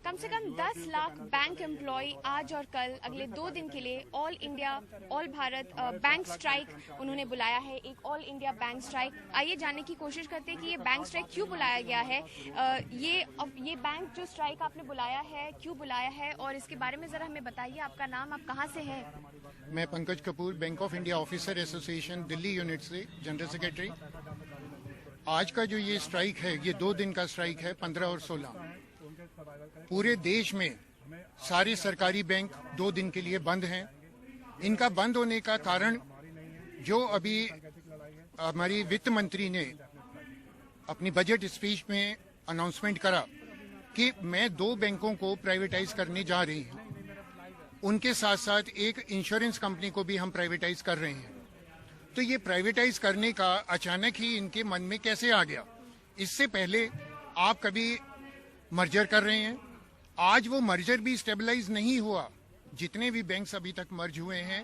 कम से कम 10 lakh bank employ आज और कल अगले 2 दिन के लिए all India all Bharat bank strike उन्होंने बुलाया है, एक ऑल इंडिया बैंक स्ट्राइक। आइए जानने की कोशिश करते हैं कि ये बैंक स्ट्राइक क्यों बुलाया गया है, ये बैंक जो स्ट्राइक आपने बुलाया है क्यों बुलाया है, और इसके बारे में जरा हमें बताइए। आपका नाम, आप कहाँ से हैं? मैं Pankaj Kapoor, bank of India officer association Delhi unit से जनरल सेक्रेटरी। आज का जो ये स्ट्राइक है, ये 2 दिन का स्ट्राइक है, 15 और 16। पूरे देश में सारे सरकारी बैंक 2 दिन के लिए बंद हैं। इनका बंद होने का कारण जो अभी हमारी वित्त मंत्री ने अपनी बजट स्पीच में अनाउंसमेंट करा कि मैं 2 बैंकों को प्राइवेटाइज करने जा रही हूँ, उनके साथ साथ एक इंश्योरेंस कंपनी को भी हम प्राइवेटाइज कर रहे हैं। तो ये प्राइवेटाइज करने का अचानक ही इनके मन में कैसे आ गया? इससे पहले आप कभी मर्जर कर रहे हैं, आज वो मर्जर भी स्टेबलाइज नहीं हुआ। जितने भी बैंक्स अभी तक मर्ज हुए हैं,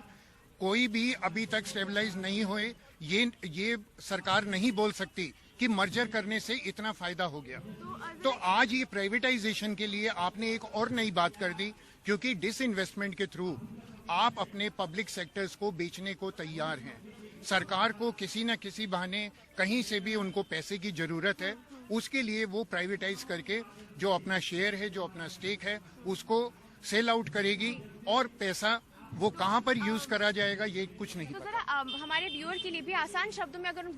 कोई भी अभी तक स्टेबलाइज नहीं हुए। ये सरकार नहीं बोल सकती कि मर्जर करने से इतना फायदा हो गया। तो आज ये प्राइवेटाइजेशन के लिए आपने एक और नई बात कर दी, क्योंकि डिसइन्वेस्टमेंट के थ्रू आप अपने पब्लिक सेक्टर्स को बेचने को तैयार हैं। सरकार को किसी न किसी बहाने कहीं से भी उनको पैसे की जरूरत है, उसके लिए वो प्राइवेटाइज करके जो अपना शेयर है, जो अपना स्टेक है, उसको सेल आउट करेगी, और पैसा वो कहाँ पर यूज करा जाएगा ये कुछ नहीं तो पता। जरा हमारे व्यूअर के लिए भी आसान शब्दों में अगर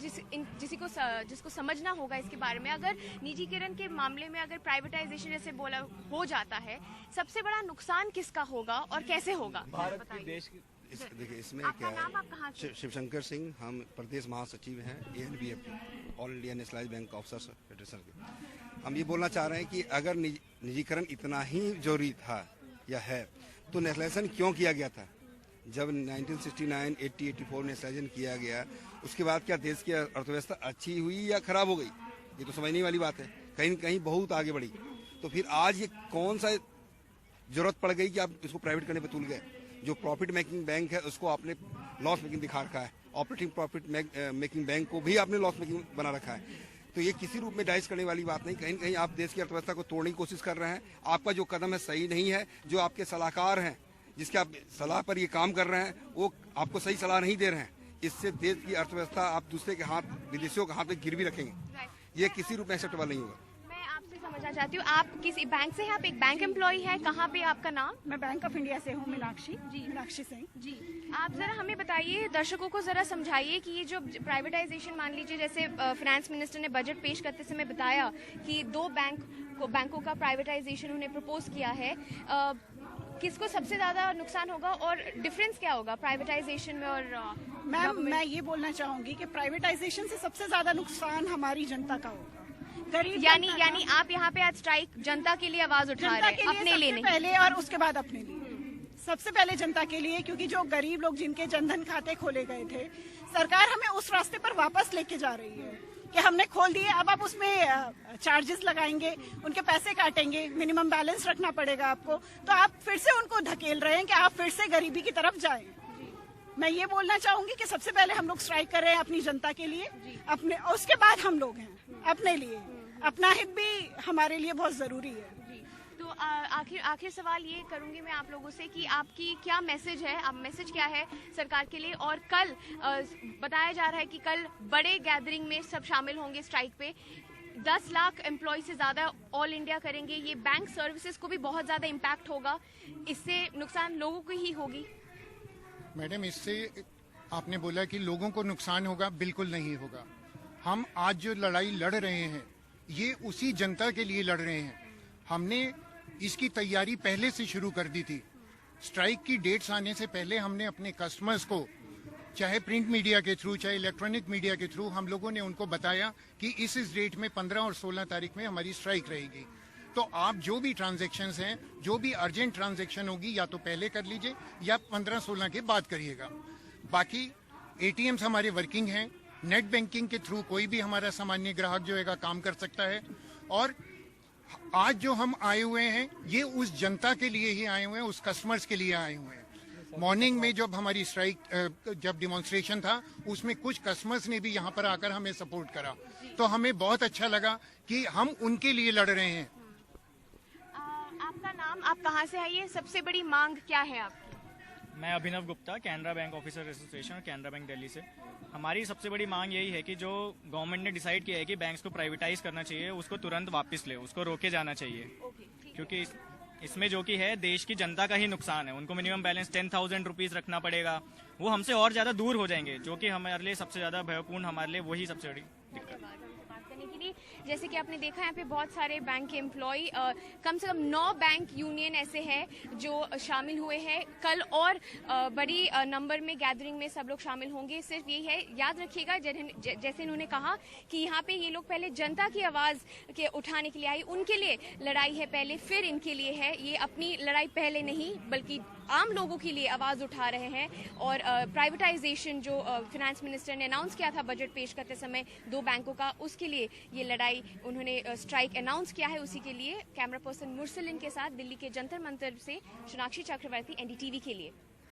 जिसको समझना होगा इसके बारे में, अगर निजीकरण के मामले में अगर प्राइवेटाइजेशन जैसे बोला हो जाता है, सबसे बड़ा नुकसान किसका होगा और कैसे होगा? भारत के देश की देखिए इसमें आपका क्या नाम, आप कहाँ है, शिवशंकर सिंह, हम प्रदेश महासचिव हैं ANBFT all India nationalised bank officers federation के। हम ये बोलना चाह रहे हैं कि अगर निजीकरण इतना ही जरूरी था या है तो नेशनलाइजेशन क्यों किया गया था? जब 1969, 80, 84 नेशनलाइजेशन किया गया, उसके बाद क्या देश की अर्थव्यवस्था अच्छी हुई या खराब हो गई? ये तो समझने वाली बात है। कहीं न कहीं बहुत आगे बढ़ी। तो फिर आज ये कौन सा जरूरत पड़ गई कि आप इसको प्राइवेट करने पर तुल गए? जो प्रॉफिट मेकिंग बैंक है उसको आपने लॉस मेकिंग दिखा रखा है, ऑपरेटिंग प्रॉफिट मेकिंग बैंक को भी आपने लॉस मेकिंग बना रखा है। तो ये किसी रूप में डाइस करने वाली बात नहीं। कहीं न कहीं आप देश की अर्थव्यवस्था को तोड़ने की कोशिश कर रहे हैं। आपका जो कदम है सही नहीं है। जो आपके सलाहकार हैं, जिसके आप सलाह पर ये काम कर रहे हैं, वो आपको सही सलाह नहीं दे रहे हैं। इससे देश की अर्थव्यवस्था आप दूसरे के हाथ, विदेशियों के हाथ में गिरवी रखेंगे। ये किसी रूप में एक्सेप्टेबल नहीं होगा। मैं आपसे समझना चाहती हूँ, आप किसी बैंक से हैं? आप एक बैंक एम्प्लॉय है, कहाँ पे आपका नाम? मैं बैंक ऑफ इंडिया से हूँ, मीनाक्षी सिंह जी, आप जरा हमें बताइए, दर्शकों को जरा समझाइए कि ये जो प्राइवेटाइजेशन, मान लीजिए जैसे फाइनेंस मिनिस्टर ने बजट पेश करते समय बताया कि 2 बैंकों का प्राइवेटाइजेशन उन्होंने प्रपोज किया है, किसको सबसे ज्यादा नुकसान होगा और डिफरेंस क्या होगा प्राइवेटाइजेशन में और मैम, मैं ये बोलना चाहूंगी कि प्राइवेटाइजेशन से सबसे ज्यादा नुकसान हमारी जनता का होगा, गरीब। यानी आप यहाँ पे आज स्ट्राइक जनता के लिए आवाज उठा रहे हैं, अपने लिए नहीं? पहले और उसके बाद अपने लिए। सबसे पहले जनता के लिए, क्योंकि जो गरीब लोग जिनके जनधन खाते खोले गए थे, सरकार हमें उस रास्ते पर वापस लेके जा रही है कि हमने खोल दिए, अब आप उसमें चार्जेस लगाएंगे, उनके पैसे काटेंगे, मिनिमम बैलेंस रखना पड़ेगा आपको, तो आप फिर से उनको धकेल रहे हैं कि आप फिर से गरीबी की तरफ जाएं। मैं ये बोलना चाहूंगी कि सबसे पहले हम लोग स्ट्राइक कर रहे हैं अपनी जनता के लिए, अपने, उसके बाद हम लोग हैं अपने लिए। अपना हित भी हमारे लिए बहुत जरूरी है। तो आखिर सवाल ये करूंगी मैं आप लोगों से कि आपकी क्या मैसेज है, आप मैसेज क्या है सरकार के लिए? और कल बताया जा रहा है कि कल बड़े गैदरिंग में सब शामिल होंगे स्ट्राइक पे, 10 लाख एम्प्लॉय से ज्यादा ऑल इंडिया करेंगे। ये बैंक सर्विसेज को भी बहुत ज्यादा इम्पैक्ट होगा, इससे नुकसान लोगों को ही होगी। मैडम, इससे आपने बोला कि लोगों को नुकसान होगा, बिल्कुल नहीं होगा। हम आज जो लड़ाई लड़ रहे हैं ये उसी जनता के लिए लड़ रहे हैं। हमने इसकी तैयारी पहले से शुरू कर दी थी। स्ट्राइक की डेट्स आने से पहले हमने अपने कस्टमर्स को, चाहे प्रिंट मीडिया के थ्रू, चाहे इलेक्ट्रॉनिक मीडिया के थ्रू, हम लोगों ने उनको बताया कि इस डेट में 15 और 16 तारीख में हमारी स्ट्राइक रहेगी। तो आप जो भी ट्रांजैक्शंस हैं, जो भी अर्जेंट ट्रांजैक्शन होगी, या तो पहले कर लीजिए या 15-16 के बाद करिएगा। बाकी ATMs हमारे वर्किंग हैं, नेट बैंकिंग के थ्रू कोई भी हमारा सामान्य ग्राहक जो है काम कर सकता है। और आज जो हम आए हुए हैं ये उस जनता के लिए ही आए हुए हैं, उस कस्टमर्स के लिए आए हुए हैं। मॉर्निंग में जब हमारी स्ट्राइक जब डिमॉन्स्ट्रेशन था, उसमें कुछ कस्टमर्स ने भी यहाँ पर आकर हमें सपोर्ट करा, तो हमें बहुत अच्छा लगा कि हम उनके लिए लड़ रहे हैं। आपका आप कहाँ से आइए, सबसे बड़ी मांग क्या है आपकी? मैं Abhinav Gupta, Canara bank officer association और कैनरा बैंक दिल्ली से। हमारी सबसे बड़ी मांग यही है कि जो गवर्नमेंट ने डिसाइड किया है कि बैंक्स को प्राइवेटाइज करना चाहिए, उसको तुरंत वापस ले, उसको रोके जाना चाहिए। क्योंकि इसमें जो कि है देश की जनता का ही नुकसान है। उनको मिनिमम बैलेंस 10,000 रुपीज रखना पड़ेगा, वो हमसे और ज्यादा दूर हो जाएंगे, जो कि हमारे लिए सबसे ज्यादा भयपूर्ण, हमारे लिए वही सबसे बड़ी दिक्कत है। बात करने के लिए जैसे कि आपने देखा यहाँ पे बहुत सारे बैंक के एम्प्लॉय, कम से कम 9 बैंक यूनियन ऐसे हैं जो शामिल हुए हैं कल, और बड़ी नंबर में गैदरिंग में सब लोग शामिल होंगे। सिर्फ यही है, याद रखिएगा जैसे इन्होंने कहा कि यहाँ पे ये लोग पहले जनता की आवाज के उठाने के लिए आई, उनके लिए लड़ाई है पहले, फिर इनके लिए है। ये अपनी लड़ाई पहले नहीं बल्कि आम लोगों के लिए आवाज उठा रहे हैं। और प्राइवेटाइजेशन जो फिनेंस मिनिस्टर ने अनाउंस किया था बजट पेश करते समय 2 बैंकों का, उसके लिए ये लड़ाई उन्होंने स्ट्राइक अनाउंस किया है। उसी के लिए कैमरा पर्सन मुरसलिन के साथ दिल्ली के जंतर मंतर से सोनाक्षी चक्रवर्ती, एनडीटीवी के लिए।